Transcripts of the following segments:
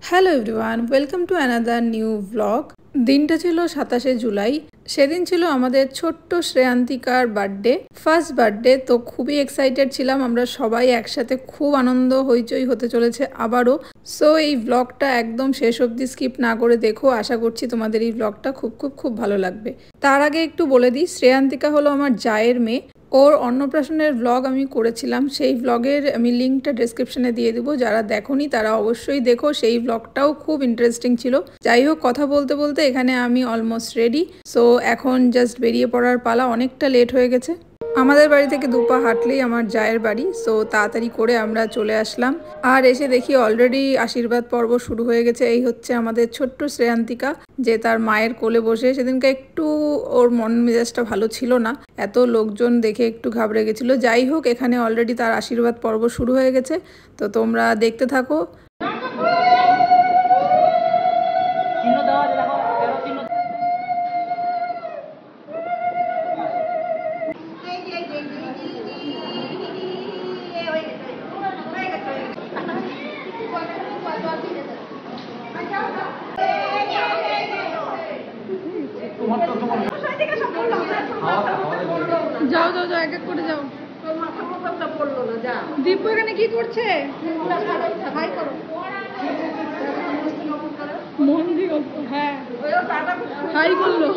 Hello everyone, welcome to another new blog. দিনটা ছিল 27শে জুলাই। সেদিন ছিল আমাদের ছোট্ট শ্রেয়ান্তিকার বার্থডে, ফার্স্ট বার্থডে। তো খুবই এক্সাইটেড ছিলাম আমরা সবাই একসাথে, খুব আনন্দ হইচই হতে চলেছে আবারও। সো এই ব্লগটা একদম শেষ অবধি স্কিপ না করে দেখো, আশা করছি তোমাদের এই ব্লগটা খুব খুব খুব ভালো লাগবে। তার আগে একটু বলে দিই, শ্রেয়ান্তিকা হলো আমার জায়ের মেয়ে। ওর অন্নপ্রাশনের ব্লগ আমি করেছিলাম, সেই ব্লগের আমি লিঙ্কটা ডেসক্রিপশনে দিয়ে দেবো। যারা দেখোনি তারা অবশ্যই দেখো, সেই ব্লগটাও খুব ইন্টারেস্টিং ছিল। যাই হোক, কথা বলতে বলতে এখানে আমি অলমোস্ট রেডি। সো এখন জাস্ট বেরিয়ে পড়ার পালা, অনেকটা লেট হয়ে গেছে। আমাদের বাড়ি থেকে দুপা হাঁটলেই আমার জায়ের বাড়ি। সো তাড়াতাড়ি করে আমরা চলে আসলাম, আর এসে দেখি অলরেডি আশীর্বাদ পর্ব শুরু হয়ে গেছে। এই হচ্ছে আমাদের ছোট্ট শ্রেয়ান্তিকা, যে তার মায়ের কোলে বসে। সেদিনকে একটু ওর মন মেজাজটা ভালো ছিল না, এত লোকজন দেখে একটু ঘাবড়ে গেছিলো। যাই হোক, এখানে অলরেডি তার আশীর্বাদ পর্ব শুরু হয়ে গেছে, তো তোমরা দেখতে থাকো। যাও যাও যাও, এক এক করে যাও। দীপু এখানে কি করছে? মন দিয়ে হ্যাঁ হাই করলো।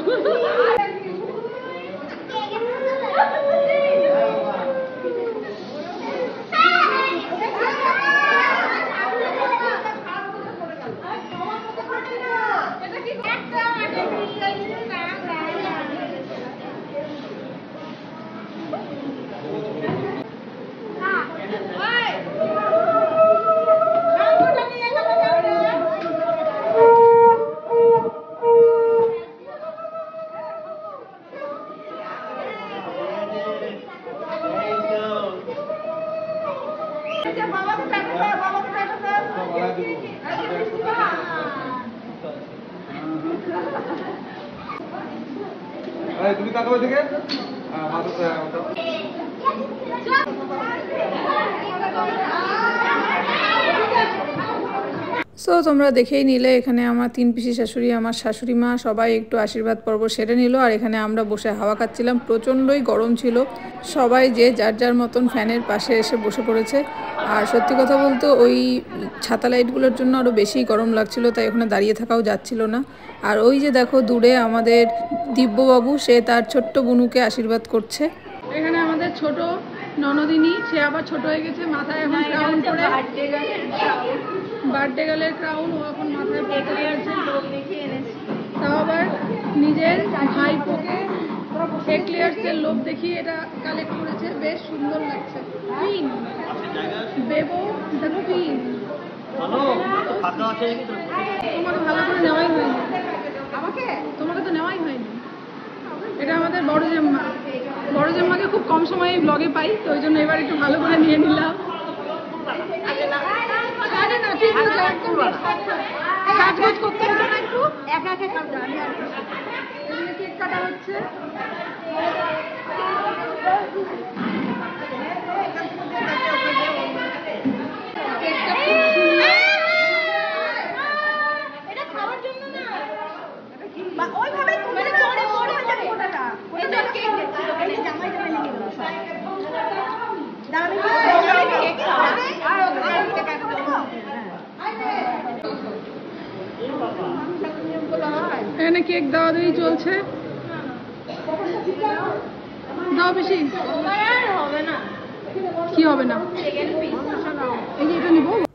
তুমি তাকাও দিকে। সো তোমরা দেখেই নিলে, এখানে আমার 3 পিসি শাশুড়ি, আমার শাশুড়ি মা সবাই একটু আশীর্বাদ পর্ব সেরে নিল। আর এখানে আমরা বসে হাওয়া খাচ্ছিলাম, প্রচণ্ডই গরম ছিল। সবাই যে যার যার মতন ফ্যানের পাশে এসে বসে পড়েছে। আর সত্যি কথা বলতে ওই ছাতা লাইটগুলোর জন্য আরও বেশি গরম লাগছিল, তাই ওখানে দাঁড়িয়ে থাকাও যাচ্ছিল না। আর ওই যে দেখো দূরে আমাদের দিব্যবাবু, সে তার ছোট্ট বুনুকে আশীর্বাদ করছে। এখানে আমাদের ছোট ননদিনী, সে আবার ছোট হয়ে গেছে, মাথায় এখন ক্রাউন করে, বার্থডে গার্লের ক্রাউন ও এখন মাথায় পড়তে গেছে। তাও আবার নিজের ভাইপোকে এক্লেয়ার্সের লোভ দেখিয়ে এটা কালেক্ট করেছে, বেশ সুন্দর লাগছে। পিন বেবো, দেখো পিন। তোমাকে ভালো করে নেওয়াই হয়নি, তোমাকে তো নেওয়াই হয়নি। এটা আমাদের বড় জেম্মা, বড় জেম্মাকে খুব কম সময়ে ব্লগে পাই, তো ওই জন্য এবার একটু ভালো করে নিয়ে নিলাম। সাজগোজ করতে হবে না একটু, একা একা কেক কাটা হচ্ছে। এখানে কেক দেওয়া দেওয়ি চলছে। দাও বেশি, কি হবে না,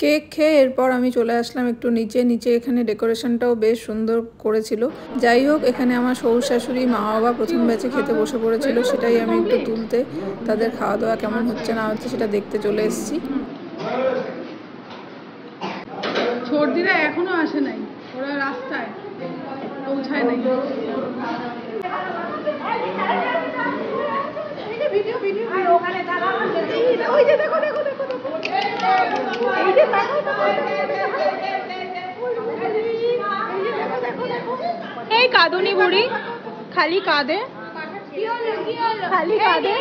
কেক খেয়ে এরপর আমি চলে আসলাম একটু নিচে। এখানে ডেকোরেশনটাও বেশ সুন্দর করেছিল। যাই হোক, এখানে আমার শ্বশুর শাশুড়ি, মা বাবা প্রথম ব্যাচে খেতে বসে পড়েছিল, সেটাই আমি একটু তুলতে, তাদের খাওয়া দাওয়া কেমন হচ্ছে না হচ্ছে সেটা দেখতে চলে এসেছি। সর্দিরা এখনো আসে নাই, ওরা রাস্তায় পৌঁছায় নাই। এই কাঁদুনি বুড়ি খালি কাঁদে, খালি কাঁদে।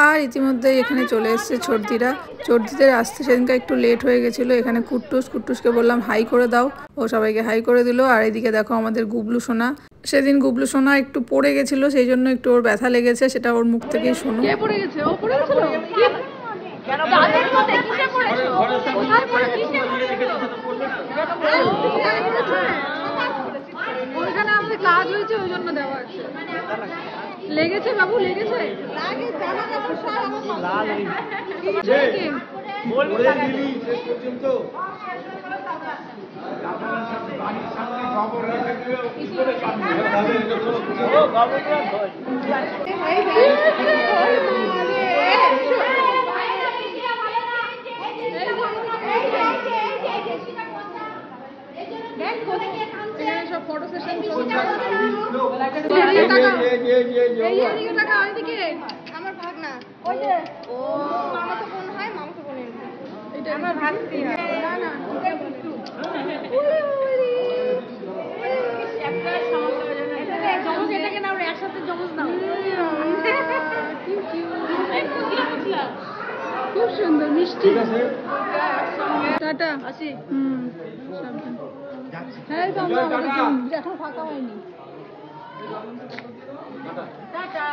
আর ইতিমধ্যে এখানে চলে এসেছে চর্দিরা। চর্দিদের আসতে সেদিনকে একটু লেট হয়ে গেছিলো। এখানে কুট্টুসকে বললাম হাই করে দাও, ও সবাইকে হাই করে দিল। আর এদিকে দেখো আমাদের গুবলু সোনা, সেদিন গুবলু সোনা একটু পড়ে গেছিলো, সেই জন্য একটু ওর ব্যথা লেগেছে, সেটা ওর মুখ থেকেই শোনো। কে পড়ে গেছে? ও পড়ে গেছিল? ওইখানে আমাদের ক্লাস হয়েছে, ওই জন্য দেওয়া আছে। লেগেছে বাবু, লেগেছে? সব ফটো সেশন চলছে। আমার ভাগনা ওই যে ও মামা তো বোন হয়, মামা তো বোনের এটা আমার ভাগ্নি হয়। না না এটাকে না ওরা একসাথে জমজ নাও। খুব সুন্দর মিষ্টি। টাটা আসি। হ্যাঁ তো আমরা এখন ফাঁকা হয়নি। টাটা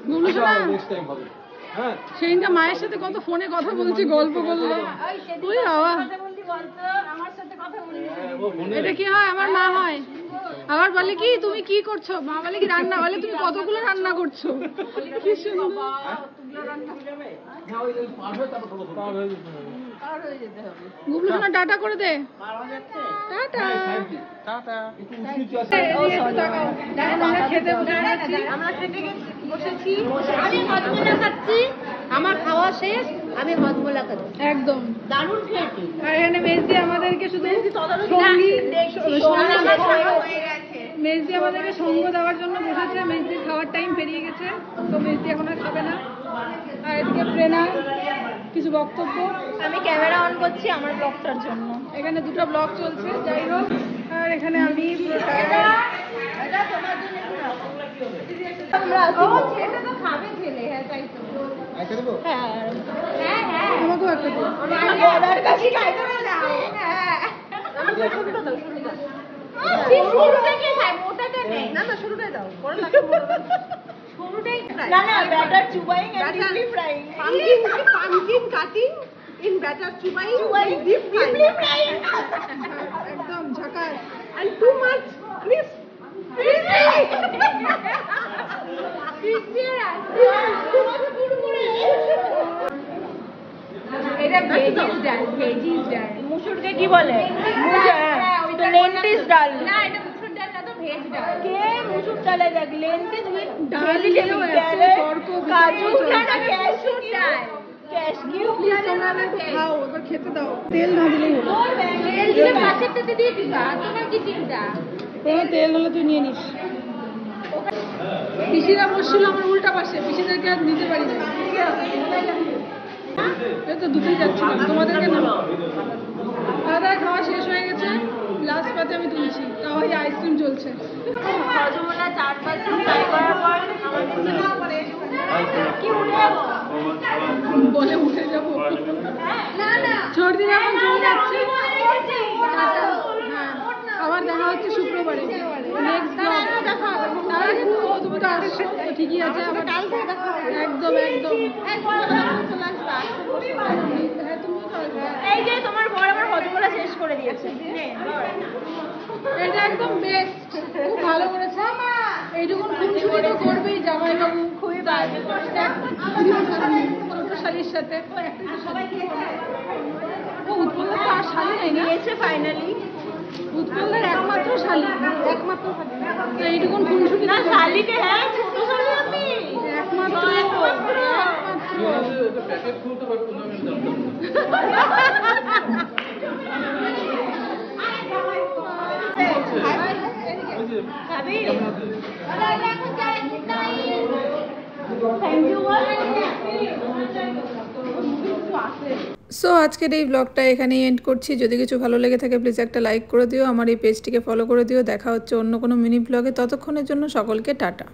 গুবলু সোনা সেদিনটা মায়ের সাথে কত ফোনে কথা বলছি, গল্প করলো। ওই বাবা, এটা কি হয়? আমার মা হয়, আবার বলে কি তুমি কি করছো, মা বলে কি রান্না, বলে তুমি কতগুলো রান্না করছো। কি সুন্দর। গুবলু সোনা টাটা করে দে। টাটা। আমার খাওয়া শেষ, আমি হজমোলা খাচ্ছি। একদম দারুণ খেয়েছি। আর এখানে মেজদি আমাদেরকে শুধু মেজদি আমাদেরকে সঙ্গ দেওয়ার জন্য বসেছে। মেজদির খাওয়ার টাইম পেরিয়ে গেছে, তো মেজদি এখন আর খাবে না। আর এদিকে প্রেরণা কিছু বক্তব্য। আমি ক্যামেরা অন করছি আমার ব্লগটার জন্য। এখানে দুটো ব্লগ চলছে, যাই হোক। আর এখানে আমি আমাকেও একটা দিও। একদম ঝাকাস। And too much crispy. এটা ভেজিস ডাল, ভেজিস ডাল। মুসুরকে কি বলে? তো লেন্টিস ডাল। না এটা মুসুর ডাল না, তো ভেজ ডাল। কে মুসুর ডালে দেখ লেন্টিস উইথ ডাল দিয়েও এত তর্ক, কাজু না ক্যাশু ডাল। ক্যাশকিউ প্লিজ তোমরা খাও, এবার খেতে দাও। তেল না দিলেই হলো। তেল দিলে পাশেরটাতে দিয়ে দিবা, তোমার কি চিন্তা? কোনো তেল হলে তুই নিয়ে নিস। পিসিরা বসছিল আমার উল্টা পাশে, পিসিদেরকে আর নিতে পারি না। এই তো দুটোই যাচ্ছিলাম, তোমাদেরকে না। দাদা খাওয়া শেষ হয়ে গেছে, লাস্ট পাতে আমি তুলছি, তাও এই আইসক্রিম চলছে। হজমোলা 4-5 দিন ট্রাই করার পর কি উঠে যাবো? বলে উঠে যাবো না না, সর্দি যখন চলে যাচ্ছে। আবার দেখা হচ্ছে শুক্রবারে, নেক্সট ব্লগ দেখা হবে। তাহলে তুমি তো আসছো, ঠিকই আছে। আবার কাল থেকে দেখা হবে। একদম একদম। এই যে তোমার বড় বড় হজমোলা শেষ করে দিয়েছে। এটা একদম বেস্ট, খুব ভালো করেছে। এইটুকুন খুনসুনি তো করবেই জামাইবাবু, খুবই ভালো। ছোট শালির সাথে উৎপন্নার তো আর শালি নেই না, ফাইনালি উৎপন্নার একমাত্র শালি, একমাত্র শালি। তো এইটুকুন খুনসুনি না শালিকে, হ্যাঁ ছোট শালি আমি একমাত্র। সো আজকের এই ব্লগটা এখানেই এন্ড করছি। যদি কিছু ভালো লেগে থাকে প্লিজ একটা লাইক করে দিও, আমার এই পেজটিকে ফলো করে দিও। দেখা হচ্ছে অন্য কোনো মিনি ব্লগে, ততক্ষণের জন্য সকলকে টাটা।